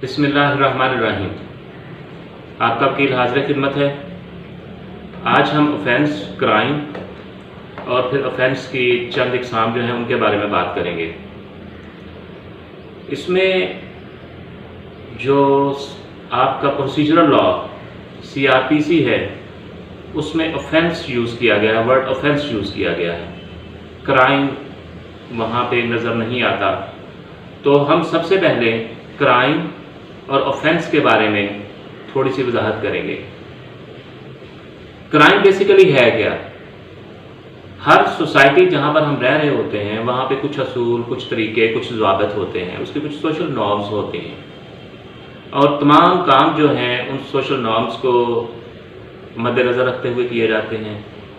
बिस्मिल्लाहिर्रहमानिर्रहीम। आपका वकील हाज़िर खिदमत है। आज हम ऑफेंस, क्राइम और फिर ऑफेंस की चंद इकसाम जो हैं उनके बारे में बात करेंगे। इसमें जो आपका प्रोसीजरल लॉ CRPC है उसमें ऑफेंस यूज़ किया गया है, वर्ड ऑफेंस यूज़ किया गया है। क्राइम वहाँ पे नज़र नहीं आता। तो हम सबसे पहले क्राइम और ऑफेंस के बारे में थोड़ी सी वजाहत करेंगे। क्राइम बेसिकली है क्या? हर सोसाइटी जहाँ पर हम रह रहे होते हैं वहाँ पे कुछ असूल, कुछ तरीके, कुछ ज़वाबित होते हैं, उसके कुछ सोशल नॉर्म्स होते हैं और तमाम काम जो हैं उन सोशल नॉर्म्स को मद्देनज़र रखते हुए किए जाते हैं।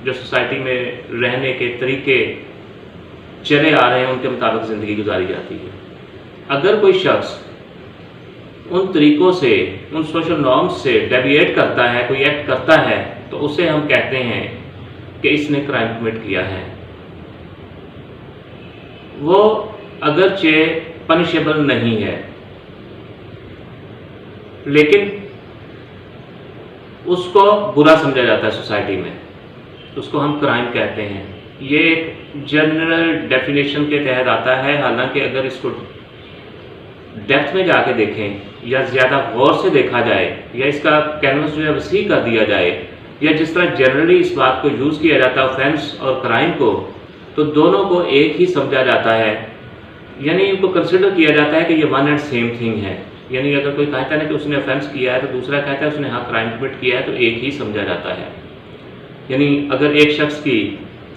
जो सोसाइटी में रहने के तरीके चले आ रहे हैं उनके मुताबिक ज़िंदगी गुजारी जाती है। अगर कोई शख्स उन तरीक़ों से, उन सोशल नॉर्म्स से डेविएट करता है, कोई एक्ट करता है, तो उसे हम कहते हैं कि इसने क्राइम कमिट किया है। वो अगरचे पनिशेबल नहीं है लेकिन उसको बुरा समझा जाता है सोसाइटी में, उसको हम क्राइम कहते हैं। ये एक जनरल डेफिनेशन के तहत आता है। हालांकि अगर इसको डेप्थ में जाके देखें या ज़्यादा गौर से देखा जाए या इसका कैनवस जो है वसी कर दिया जाए या जिस तरह जनरली इस बात को यूज़ किया जाता है ऑफेंस और क्राइम को, तो दोनों को एक ही समझा जाता है। यानी इनको कंसिडर किया जाता है कि ये वन एंड सेम थिंग है। यानी अगर कोई कहता है कि उसने ऑफेंस किया है तो दूसरा कहता है उसने हाँ क्राइम कमिट किया है, तो एक ही समझा जाता है। यानी अगर एक शख्स की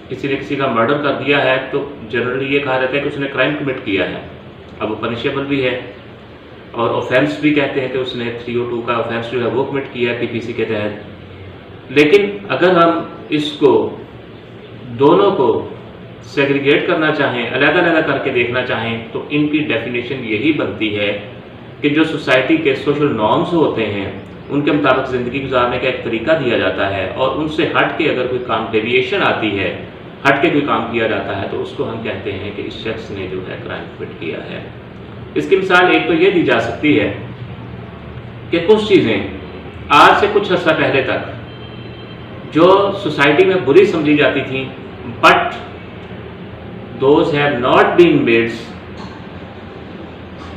किसी ने किसी का मर्डर कर दिया है तो जनरली ये कहा जाता है कि उसने क्राइम कमिट किया है। अब वो पनिशेबल भी है और ऑफेंस भी कहते हैं कि उसने 302 का ऑफेंस जो है वो कमिट किया है PPC के तहत। लेकिन अगर हम इसको दोनों को सेग्रीगेट करना चाहें, अलग-अलग करके देखना चाहें, तो इनकी डेफिनेशन यही बनती है कि जो सोसाइटी के सोशल नॉर्म्स होते हैं उनके मुताबिक ज़िंदगी गुजारने का एक तरीका दिया जाता है और उनसे हट के अगर कोई काम डेविएशन आती है, हट के कोई काम किया जाता है, तो उसको हम कहते हैं कि इस शख्स ने जो है क्राइम कमिट किया है। इसकी मिसाल एक तो ये दी जा सकती है कि कुछ चीज़ें आज से कुछ अर्सा पहले तक जो सोसाइटी में बुरी समझी जाती थी, but those have not been made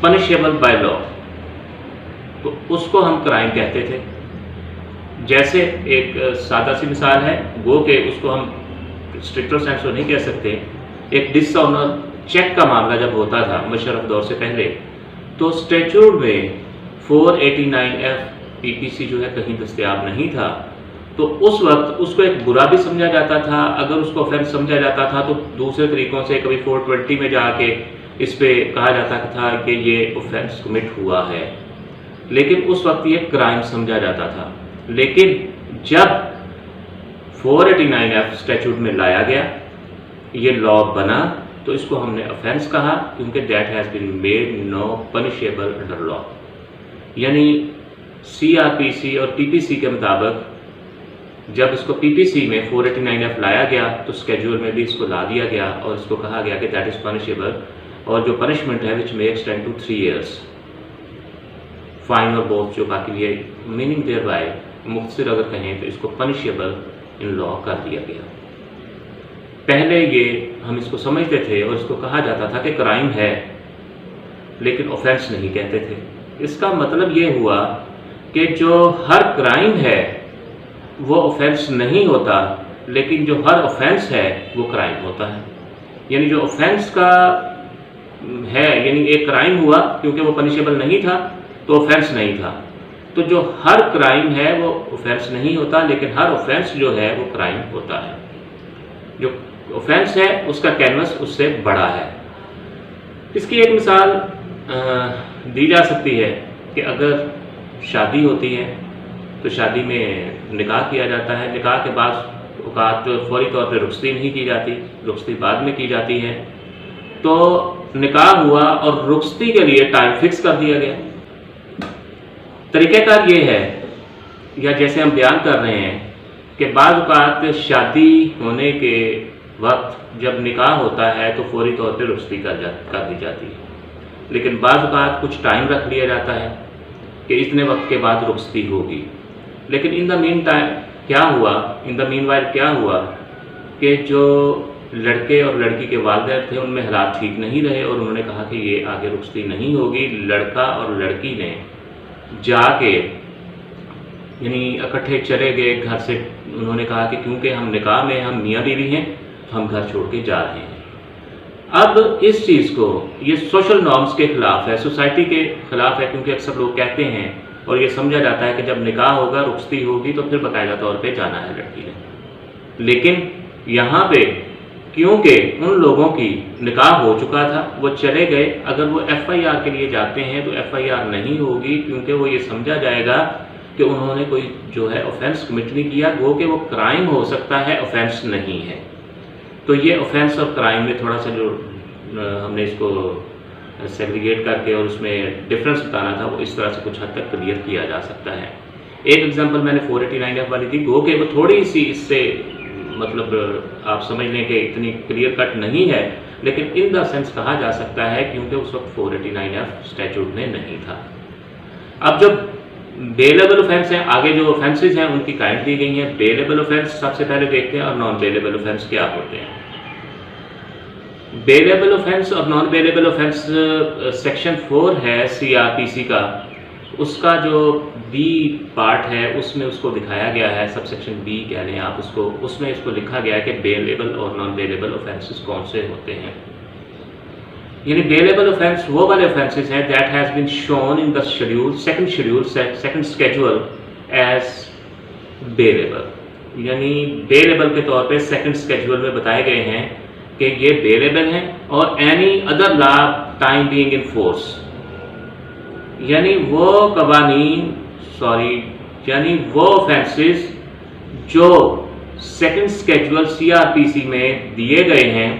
punishable by law, तो उसको हम क्राइम कहते थे। जैसे एक सादा सी मिसाल है, वो कि उसको हम स्ट्रिक्टर सेंस तो नहीं कह सकते। एक डिसऑनर चेक का मामला जब होता था मुशर्रफ दौर से पहले, तो स्टैट्यूट में 489F PPC जो है कहीं दस्तयाब नहीं था, तो उस वक्त उसको एक बुरा भी समझा जाता था। अगर उसको ऑफेंस समझा जाता था तो दूसरे तरीक़ों से कभी 420 में जाके इस पे कहा जाता था कि ये ऑफेंस कमिट हुआ है, लेकिन उस वक्त ये क्राइम समझा जाता था। लेकिन जब 489F स्टैट्यूट में लाया गया, ये लॉ बना, तो इसको हमने ऑफेंस कहा क्योंकि that has been made no punishable under law. यानी CRPC और PPC के मुताबिक जब इसको PPC में 489F लाया गया तो स्केड्यूल में भी इसको ला दिया गया और इसको कहा गया कि दैट इज़ पनिशेबल, और जो पनिशमेंट है which may extend to 3 years fine और बोथ, जो बाकी ये मीनिंग देयर बाय मुख्तसर अगर कहें तो इसको पनिशेबल इन लॉ कर दिया गया। पहले ये हम इसको समझते थे और इसको कहा जाता था कि क्राइम है, लेकिन ऑफेंस नहीं कहते थे। इसका मतलब ये हुआ कि जो हर क्राइम है वो ऑफेंस नहीं होता, लेकिन जो हर ऑफेंस है वो क्राइम होता है। यानी जो ऑफेंस का है, यानी एक क्राइम हुआ क्योंकि वो पनिशेबल नहीं था तो ऑफेंस नहीं था, तो जो हर क्राइम है वो ऑफेंस नहीं होता, लेकिन हर ऑफेंस जो है वो क्राइम होता है। जो ऑफेंस है उसका कैनवस उससे बड़ा है। इसकी एक मिसाल दी जा सकती है कि अगर शादी होती है तो शादी में निकाह किया जाता है। निकाह के बाद औकात फौरी तौर पर रुखसती नहीं की जाती, रुखसती बाद में की जाती है। तो निकाह हुआ और रुखसती के लिए टाइम फिक्स कर दिया गया। तरीक़ेकार ये है, या जैसे हम बयान कर रहे हैं कि बाज़ औक़ात शादी होने के वक्त जब निकाह होता है तो फौरी तौर पर रुखसती कर दी जाती है, लेकिन बाज़ औक़ात कुछ टाइम रख लिया जाता है कि इतने वक्त के बाद रुखसती होगी। लेकिन इन द मीन टाइम क्या हुआ, इन द मीन वाइल क्या हुआ कि जो लड़के और लड़की के वालिदैन थे उनमें हालात ठीक नहीं रहे और उन्होंने कहा कि ये आगे रुखसती नहीं होगी। लड़का और लड़की ने जाके यानी इकट्ठे चले गए घर से। उन्होंने कहा कि क्योंकि हम निकाह में हम मियाँ बीवी हैं तो हम घर छोड़ के जा रहे हैं। अब इस चीज़ को ये सोशल नॉर्म्स के ख़िलाफ़ है, सोसाइटी के ख़िलाफ़ है, क्योंकि अक्सर लोग कहते हैं और ये समझा जाता है कि जब निकाह होगा रुखसती होगी तो फिर बाकायदा तौर पे जाना है लड़की ने। लेकिन यहाँ पे क्योंकि उन लोगों की निकाह हो चुका था, वो चले गए, अगर वो FIR के लिए जाते हैं तो FIR नहीं होगी, क्योंकि वो ये समझा जाएगा कि उन्होंने कोई जो है ऑफेंस कमिट नहीं किया, वो कि वो क्राइम हो सकता है, ऑफेंस नहीं है। तो ये ऑफेंस और क्राइम में थोड़ा सा जो हमने इसको सेग्रीगेट करके और उसमें डिफरेंस बताना था, वो इस तरह से कुछ हद तक क्लियर किया जा सकता है। एक एग्जांपल मैंने 489F वाली दी, गो के वो थोड़ी सी इससे मतलब आप समझ लें कि इतनी क्लियर कट नहीं है, लेकिन इन द सेंस कहा जा सकता है क्योंकि उस वक्त 489F स्टैट्यूट में नहीं था। अब जब बेलेबल ऑफेंस हैं, आगे जो ऑफेंसेस हैं उनकी काइंड दी गई हैं। बेलेबल ऑफेंस सबसे पहले देखते हैं और नॉन बेलेबल ऑफेंस क्या होते हैं। बेलेबल ऑफेंस और नॉन बेलेबल ऑफेंस सेक्शन 4 है CRPC का, उसका जो बी पार्ट है उसमें उसको दिखाया गया है, सब सेक्शन बी कह लें आप उसको, उसमें इसको लिखा गया है कि बेलेबल और नॉन बेलेबल ऑफेंसेस कौन से होते हैं। यानी बेलेबल ऑफेंस वो वाले ऑफेंसेस हैं that has been shown in the schedule, second schedule as bailable. यानी बेलेबल के तौर पे सेकंड स्केड्यूल में बताए गए हैं कि ये बेलेबल हैं और any other law time being in force, यानी वो कवानीन यानी वो ऑफेंसेस जो सेकंड स्केड्यूल CRPC में दिए गए हैं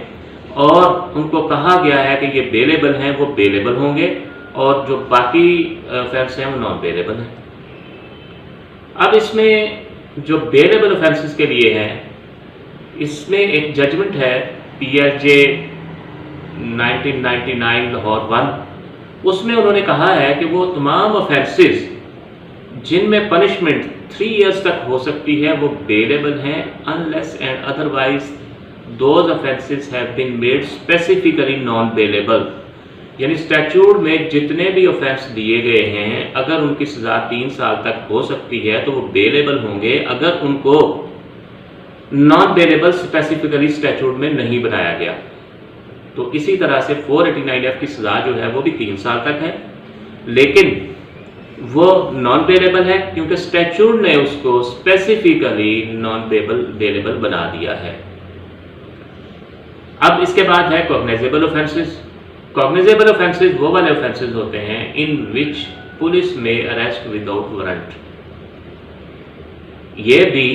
और उनको कहा गया है कि ये बेलेबल हैं, वो बेलेबल होंगे, और जो बाकी ऑफेंस हैं वो नॉन बेलेबल हैं। अब इसमें जो बेलेबल ऑफेंसेस के लिए है, इसमें एक जजमेंट है PSJ 1999 लाहौर 1, उसमें उन्होंने कहा है कि वो तमाम ऑफेंसेस जिनमें पनिशमेंट 3 इयर्स तक हो सकती है वो बेलेबल हैं, unless and otherwise those offences have been made specifically non bailable. यानी स्टैट्यूट में जितने भी ऑफेंस दिए गए हैं अगर उनकी सज़ा 3 साल तक हो सकती है तो वो बेलेबल होंगे, अगर उनको नॉन बेलेबल स्पेसिफिकली स्टैट्यूट में नहीं बनाया गया। तो इसी तरह से 489F की सज़ा जो है वो भी 3 साल तक है, लेकिन वो नॉन बेलेबल है क्योंकि स्टैट्यूट ने उसको स्पेसिफिकली नॉन बेलेबल बना दिया है। अब इसके बाद है कॉग्निजेबल ऑफेंसेस। कॉग्निजेबल ऑफेंसेस वो वाले ऑफेंसेस होते हैं इन which police may arrest without warrant. ये भी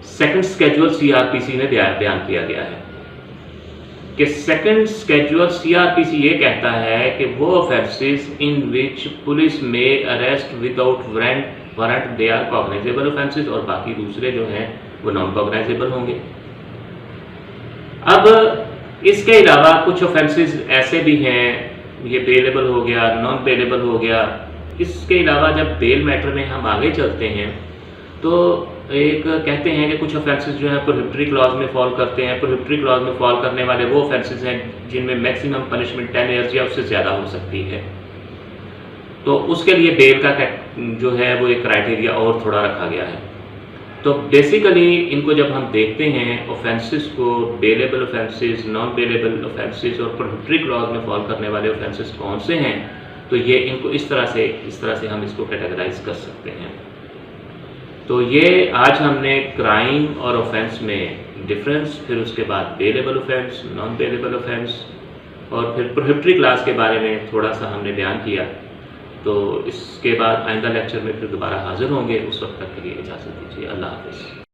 सेकंड स्केड्यूल CRPC में बयान किया गया है कि सेकंड स्केड्यूल CRPC ये कहता है कि वो offences in which police may arrest without warrant they are cognizable offences, और बाकी दूसरे जो हैं वो नॉन कॉग्निजेबल होंगे। अब इसके अलावा कुछ ऑफेंसेस ऐसे भी हैं, ये बेलेबल हो गया, नॉन बेलेबल हो गया। इसके अलावा जब बेल मैटर में हम आगे चलते हैं तो एक कहते हैं कि कुछ ऑफेंसेस जो है प्रोहिबिटरी क्लॉज में फॉल करते हैं। प्रोहिबिटरी क्लॉज में फॉल करने वाले वो ऑफेंसेस हैं जिनमें मैक्सिमम पनिशमेंट 10 ईयर्स या उससे ज़्यादा हो सकती है। तो उसके लिए बेल का जो है वो एक क्राइटेरिया और थोड़ा रखा गया है। तो बेसिकली इनको जब हम देखते हैं ऑफेंसेस को, bailable offences, non bailable offences और प्रोहिबिटरी क्लॉज में फॉल करने वाले ऑफेंसेस कौन से हैं, तो ये इनको इस तरह से हम इसको कैटेगराइज कर सकते हैं। तो ये आज हमने क्राइम और ऑफेंस में डिफरेंस, फिर उसके बाद bailable offence, non bailable offence और फिर प्रोहिबिटरी क्लास के बारे में थोड़ा सा हमने बयान किया। तो इसके बाद आइंदा लेक्चर में फिर दोबारा हाजिर होंगे, उस वक्त तक के लिए इजाज़त दीजिए। अल्लाह हाफ़िज़।